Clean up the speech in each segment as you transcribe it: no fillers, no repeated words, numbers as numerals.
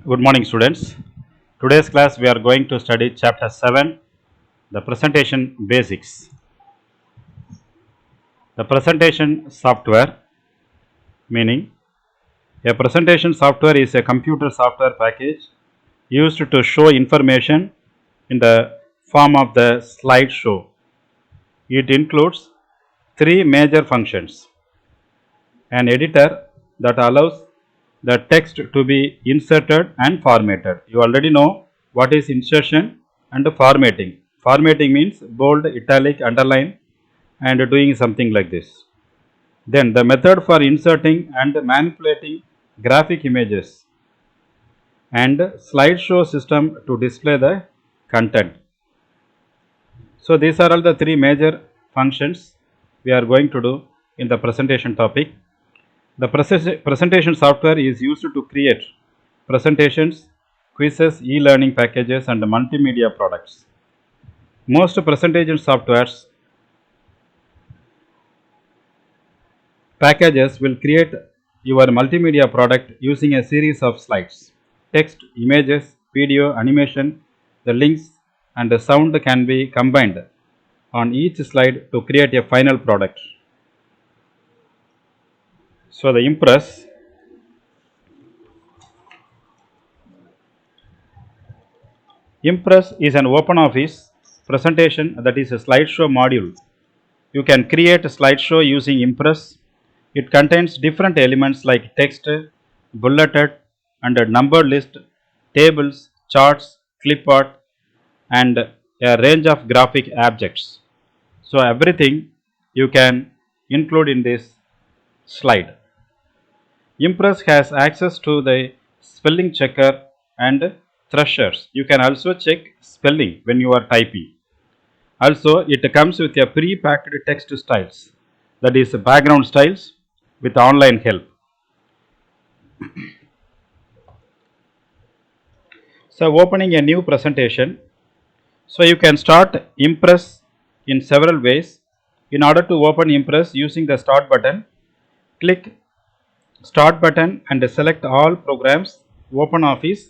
Good morning, students. Today's class we are going to study chapter 7, the presentation basics. The presentation software, meaning a presentation software is a computer software package used to show information in the form of the slideshow. It includes three major functions: an editor that allows the text to be inserted and formatted. You already know what is insertion and formatting. Formatting means bold, italic, underline, and doing something like this. Then the method for inserting and manipulating graphic images and slideshow system to display the content. So these are all the three major functions we are going to do in the presentation topic. The presentation software is used to create presentations, quizzes, e-learning packages, and multimedia products. Most presentation softwares packages will create your multimedia product using a series of slides, text, images, video, animation. The links and the sound can be combined on each slide to create a final product. So the Impress is an OpenOffice presentation, that is a slideshow module. You can create a slideshow using Impress. It contains different elements like text, bulleted and a numbered list, tables, charts, clipart, and a range of graphic objects. So everything you can include in this slide. Impress has access to the spelling checker and thrashers. You can also check spelling when you are typing. Also, it comes with a pre-packed text styles, that is background styles with online help. So opening a new presentation. So you can start Impress in several ways. In order to open Impress, using the start button, click start button and select all programs, OpenOffice,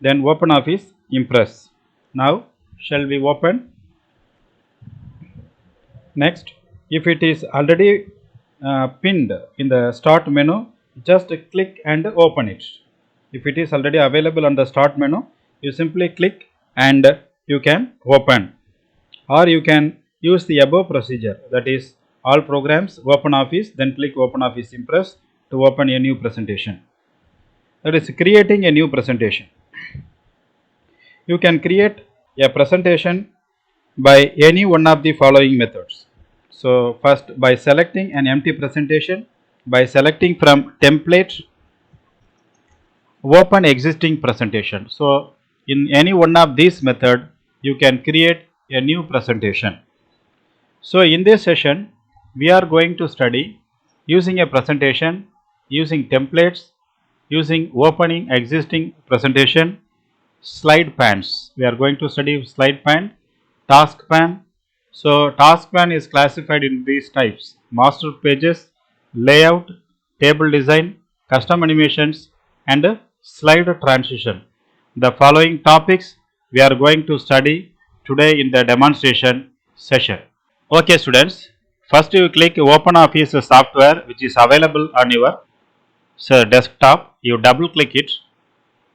then OpenOffice Impress. Now shall we open? Next, if it is already pinned in the start menu, just click and open it. If it is already available on the start menu, you simply click and you can open, or you can use the above procedure, that is all programs, OpenOffice, then click OpenOffice Impress to open a new presentation. That is creating a new presentation. You can create a presentation by any one of the following methods. So first, by selecting an empty presentation, by selecting from template, open existing presentation. So in any one of these method, you can create a new presentation. So in this session, we are going to study using a presentation, using templates, using opening existing presentation, slide pans. We are going to study slide pan, task pan. So task pan is classified in these types: master pages, layout, table design, custom animations, and slide transition. The following topics we are going to study today in the demonstration session. Okay students, first you click OpenOffice software, which is available on your desktop. You double click it.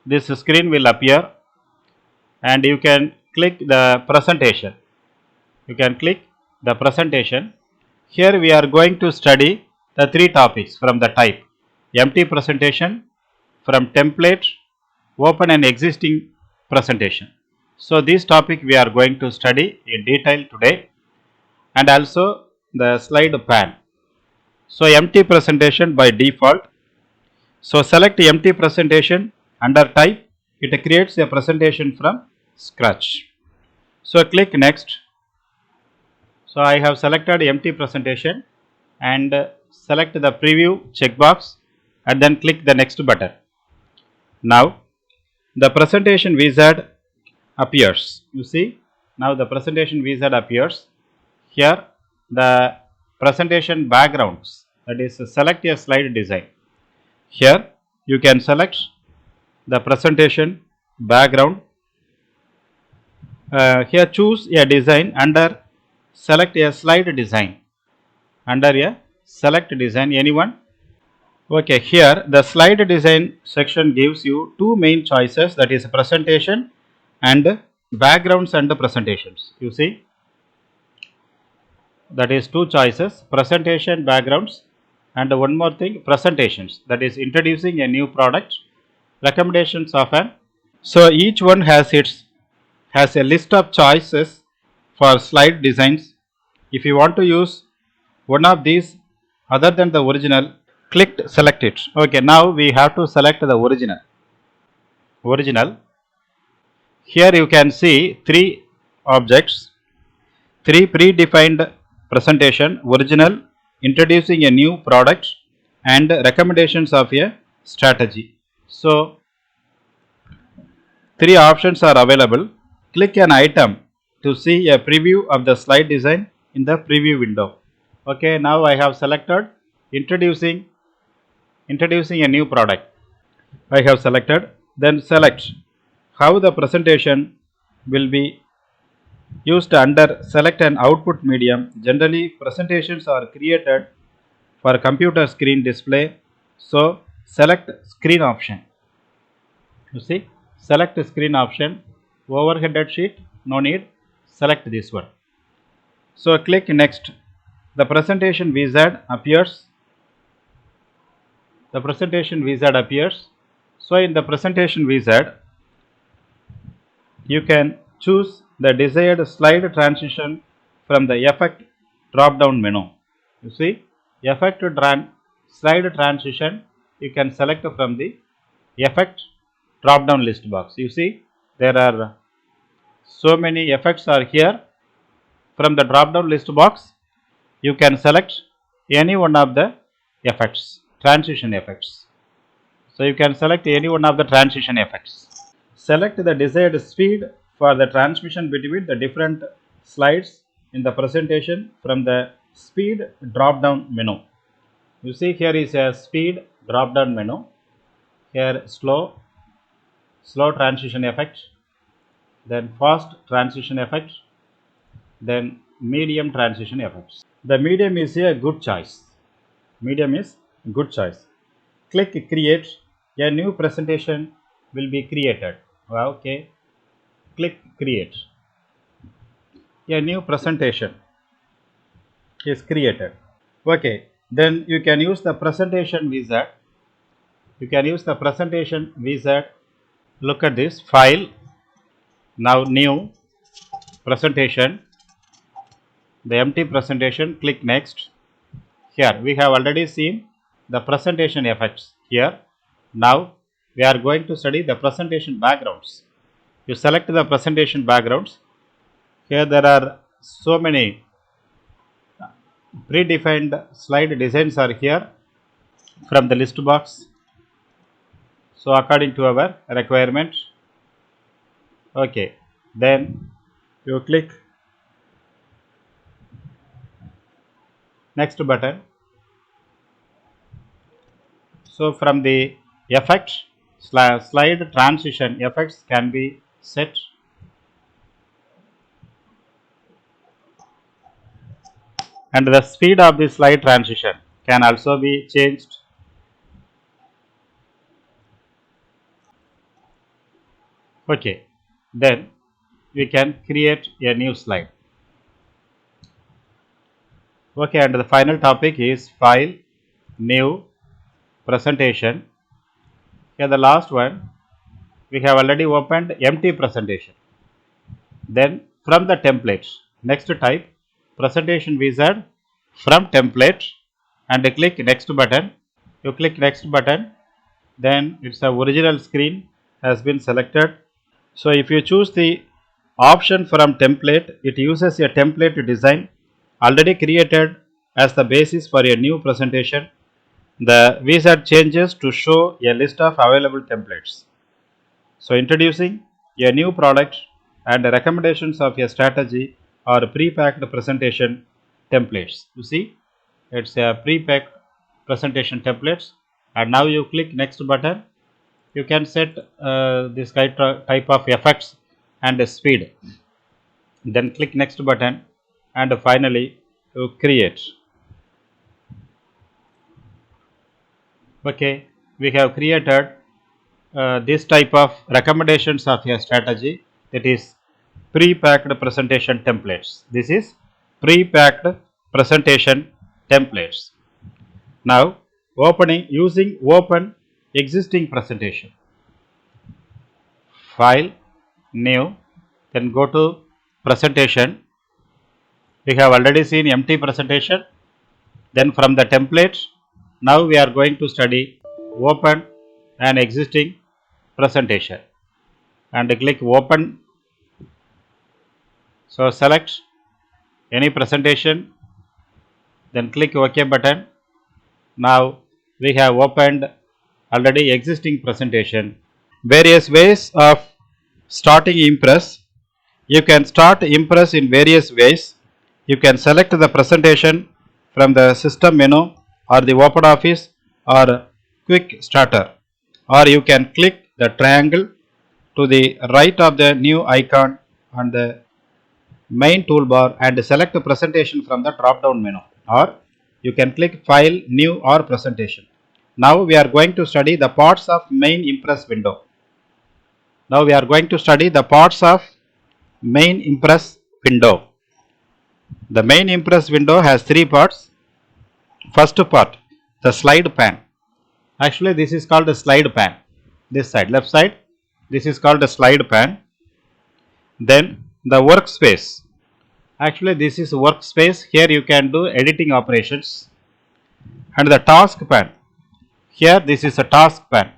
This screen will appear and you can click the presentation. You can click the presentation. Here we are going to study the three topics from the type: empty presentation, from template, open an existing presentation. So this topic we are going to study in detail today, and also the slide pan. So empty presentation by default. So select empty presentation. Under type, it creates a presentation from scratch. So click next. So I have selected empty presentation and select the preview checkbox and then click the next button. Now the presentation wizard appears. You see, now the presentation wizard appears. Here the presentation backgrounds, that is select a slide design. Here you can select the presentation background. Here choose a design under select a slide design. Under a select design, anyone? Okay, here the slide design section gives you two main choices, that is presentation and backgrounds and presentations. You see, that is two choices, presentation backgrounds, and one more thing, presentations, that is introducing a new product, recommendations of an. So each one has a list of choices for slide designs. If you want to use one of these other than the original, click select it. Okay, now we have to select the original. Here you can see three objects, three predefined presentation, original, introducing a new product, and recommendations of a strategy. So three options are available. Click an item to see a preview of the slide design in the preview window. Okay, now I have selected introducing a new product. I have selected, then select how the presentation will be used under select an output medium. Generally, presentations are created for computer screen display. So select screen option. You see, select screen option, overheaded sheet, no need, select this one. So click next. The presentation wizard appears. So in the presentation wizard, you can choose the desired slide transition from the effect drop down menu. You see, effect slide transition you can select from the effect drop down list box. You see, there are so many effects are here. From the drop down list box, you can select any one of the effects, transition effects. So you can select any one of the transition effects. Select the desired speed for the transmission between the different slides in the presentation from the speed drop down menu. You see, here is a speed drop down menu. Here slow transition effect, then fast transition effect, then medium transition effects. The medium is a good choice. Click create. A new presentation will be created. Okay, click create. A new presentation is created. Okay, then you can use the presentation wizard. Look at this file. Now new presentation, the empty presentation. Click next. Here we have already seen the presentation effects here. Now we are going to study the presentation backgrounds. You select the presentation backgrounds. Here there are so many predefined slide designs are here from the list box. So according to our requirement. Okay, then you click next button. So from the effect slide transition effects can be set. And the speed of the slide transition can also be changed. Okay, then we can create a new slide. Okay, and the final topic is file, new, presentation. Here the last one, we have already opened empty presentation. Then from the template, next type presentation wizard from template and click next button. You click next button, then it's the original screen has been selected. So if you choose the option from template, it uses a template design already created as the basis for a new presentation. The wizard changes to show a list of available templates. So introducing a new product and recommendations of a strategy or pre-packed presentation templates. You see, it's a pre-packed presentation templates. And now you click next button. you can set this type of effects and speed. Then click next button and finally you create. Okay, we have created this type of recommendations of a strategy, that is pre-packed presentation templates. This is pre-packed presentation templates. Now using open existing presentation, file, new, then go to presentation. We have already seen empty presentation. Then from the template, now we are going to study open an existing presentation and click open. So select any presentation, then click OK button. Now we have opened already existing presentation. Various ways of starting Impress. You can start Impress in various ways. You can select the presentation from the system menu or the OpenOffice or Quick Starter, or you can click the triangle to the right of the new icon on the main toolbar and select the presentation from the drop down menu, or you can click File, New or Presentation. Now we are going to study the parts of main Impress window. Now we are going to study the parts of main Impress window. The main Impress window has three parts. First part, the slide pane. Actually this is called the slide pane. This side, left side, this is called the slide pane. Then the workspace. Actually this is workspace. Here you can do editing operations. And the task pane. Here this is a task pane.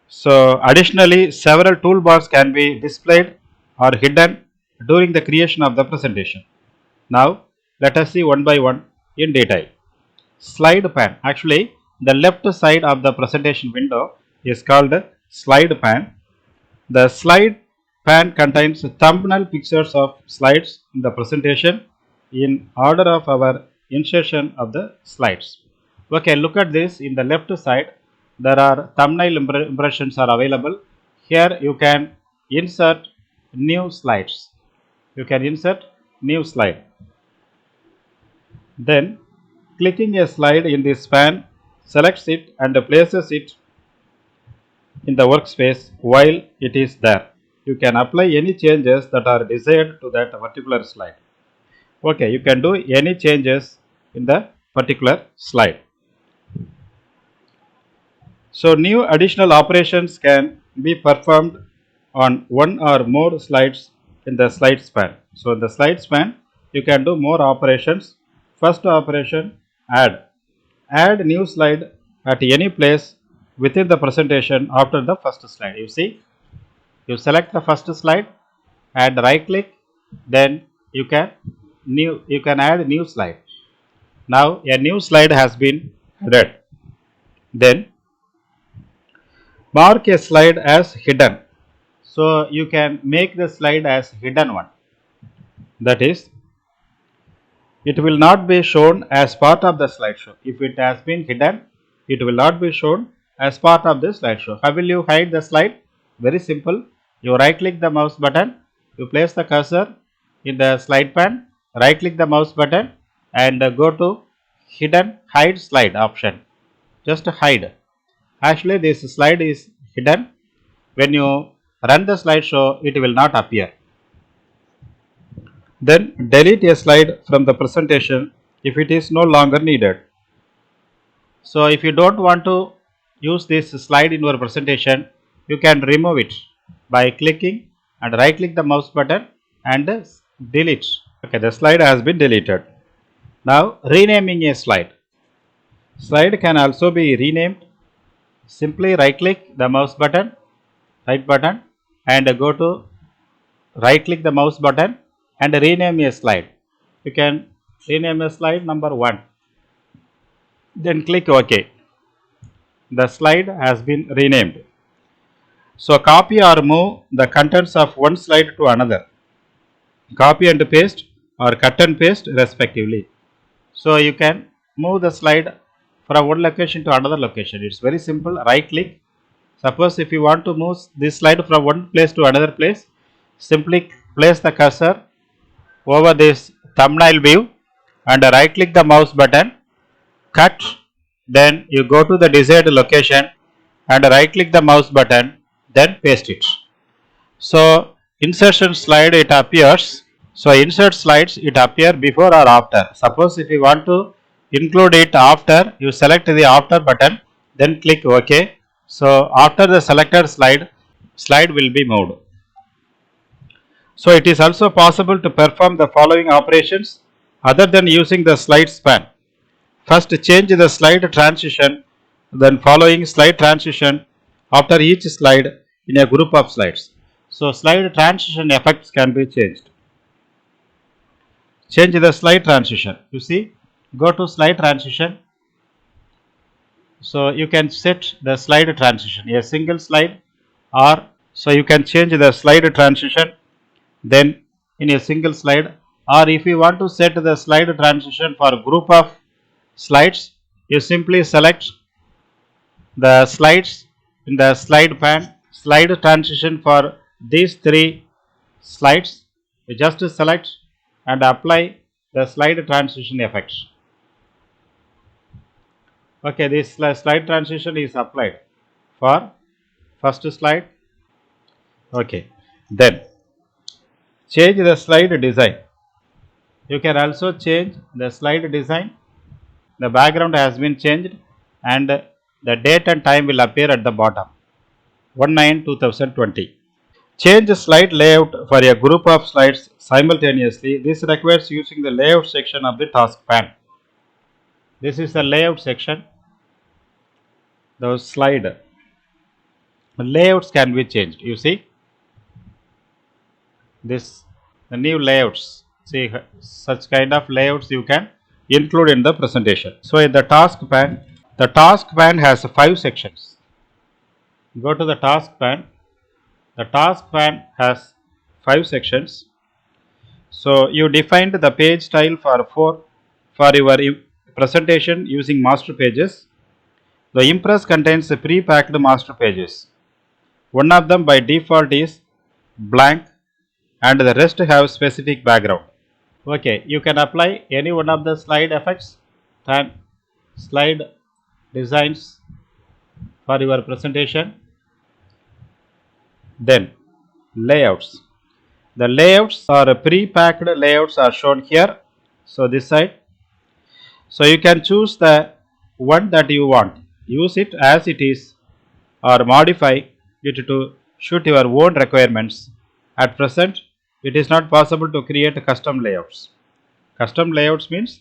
So additionally several toolbars can be displayed or hidden during the creation of the presentation. Now let us see one by one in detail. Slide pane. Actually the left side of the presentation window is called slide pane. The slide pane contains thumbnail pictures of slides in the presentation in order of our insertion of the slides. Okay, look at this. In the left side there are thumbnail impressions are available. Here you can insert new slides. You can insert new slide. Then clicking a slide in this pane selects it and places it in the workspace while it is there. You can apply any changes that are desired to that particular slide. Okay, you can do any changes in the particular slide. So new additional operations can be performed on one or more slides in the slides pane. So in the slides pane you can do more operations. First operation, add new slide at any place within the presentation after the first slide. You see, you select the first slide and right click, then you can add new slide. Now a new slide has been added. Then mark a slide as hidden. So you can make the slide as hidden one. That is, it will not be shown as part of the slideshow. If it has been hidden, it will not be shown as part of the slideshow. How will you hide the slide? Very simple. You right click the mouse button, you place the cursor in the slide pane, right click the mouse button and go to hidden hide slide option. Just hide. Actually this slide is hidden. When you run the slideshow, it will not appear. Then delete a slide from the presentation if it is no longer needed. So if you don't want to use this slide in your presentation, you can remove it by clicking and right click the mouse button and delete. Okay, the slide has been deleted. Now renaming a slide. Slide can also be renamed. Simply right click the mouse button, right button, and go to right click the mouse button and rename a slide. You can rename a slide number 1. Then click OK. The slide has been renamed. So copy or move the contents of one slide to another. Copy and paste or cut and paste respectively. So you can move the slide from one location to another location. It's very simple. Right click, Suppose if you want to move this slide from one place to another place, simply place the cursor over this thumbnail view and right click the mouse button, cut, then you go to the desired location and right click the mouse button, then paste it. So insertion slide it appears. So insert slides it appear before or after. Suppose if you want to include it after, you select the after button, then click OK. So after the selected slide will be moved. So it is also possible to perform the following operations other than using the slide span. First, change the slide transition, then following slide transition after each slide in a group of slides. So slide transition effects can be changed. Change the slide transition. You see, go to slide transition. So you can set the slide transition, a single slide, or so you can change the slide transition then in a single slide, or if you want to set the slide transition for a group of slides, you simply select the slides in the slide pane, slide transition for these three slides. You just select and apply the slide transition effect. Okay, this slide transition is applied for first slide. Okay, then change the slide design. You can also change the slide design. The background has been changed and the date and time will appear at the bottom. 1/9/2020. Change the slide layout for a group of slides simultaneously. This requires using the layout section of the task pane. This is the layout section. The slide layouts can be changed. You see this the new layouts. See such kind of layouts you can include in the presentation. So in the task pane has 5 sections. Go to the task pane. The task pane has 5 sections. So you defined the page style for your presentation using master pages. The Impress contains pre-packed master pages. One of them by default is blank and the rest have specific background. Okay, you can apply any one of the slide effects and slide designs for your presentation. Then layouts. The layouts or pre-packed layouts are shown here. So this side. So you can choose the one that you want. Use it as it is or modify it to suit your own requirements. At present, it is not possible to create custom layouts. Custom layouts means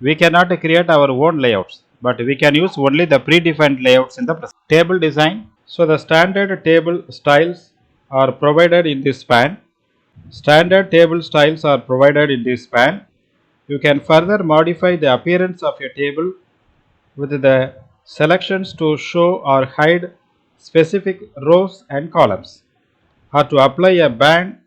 we cannot create our own layouts, but we can use only the predefined layouts in the table design. So the standard table styles are provided in this pane. Standard table styles are provided in this pane. You can further modify the appearance of your table with the selections to show or hide specific rows and columns, or to apply a band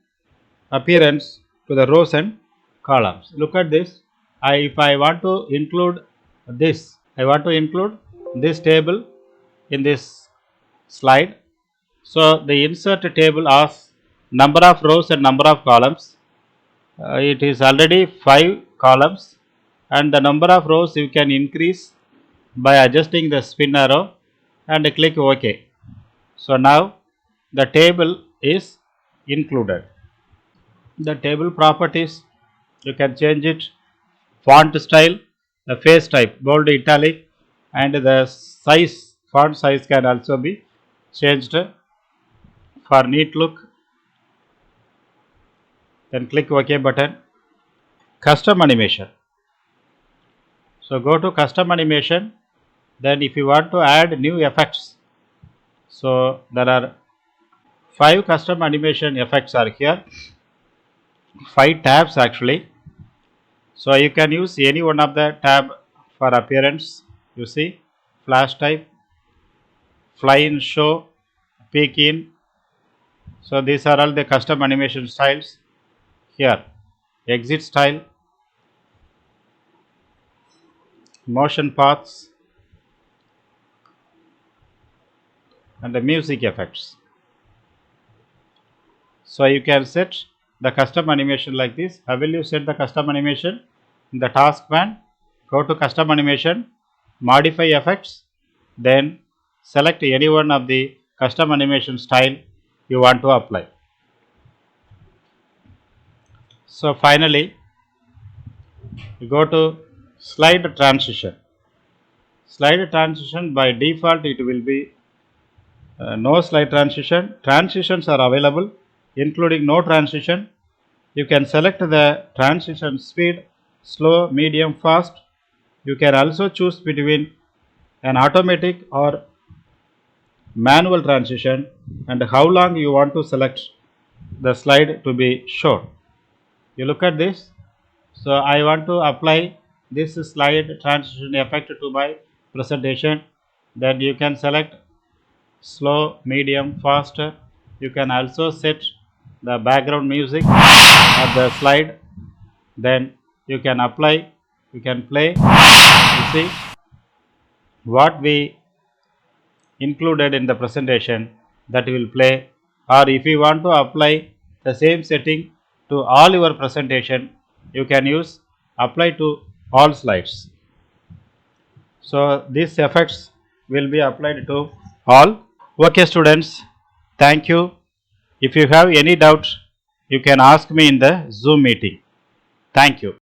appearance to the rows and columns. Look at this. If I want to include this, I want to include this table in this slide. So the insert table asks number of rows and number of columns. It is already 5 columns, and the number of rows you can increase by adjusting the spin arrow and click OK. So now the table is included. The table properties, you can change it, font style, the face type, bold, italic, and the size, font size can also be changed for neat look. Then click OK button. Custom animation. So go to custom animation. Then if you want to add new effects, so there are 5 custom animation effects are here, 5 tabs actually. So you can use any one of the tab for appearance. You see flash type, fly in show, peek in. So these are all the custom animation styles here. Exit style, motion paths, and the music effects. So you can set the custom animation like this. How will you set the custom animation? In the task pane, go to custom animation, modify effects, then select any one of the custom animation style you want to apply. So finally, you go to slide transition. Slide transition by default it will be no slide transition. Transitions are available including no transition. You can select the transition speed, slow, medium, fast. You can also choose between an automatic or manual transition and how long you want to select the slide to be shown. You look at this. So I want to apply this slide transition effect to my presentation. Then you can select slow, medium, fast. You can also set the background music of the slide. Then you can apply, you can play. You see what we included in the presentation that will play, or if you want to apply the same setting to all your presentation, you can use apply to all slides. So these effects will be applied to all. Okay students, thank you. If you have any doubt, you can ask me in the Zoom meeting. Thank you.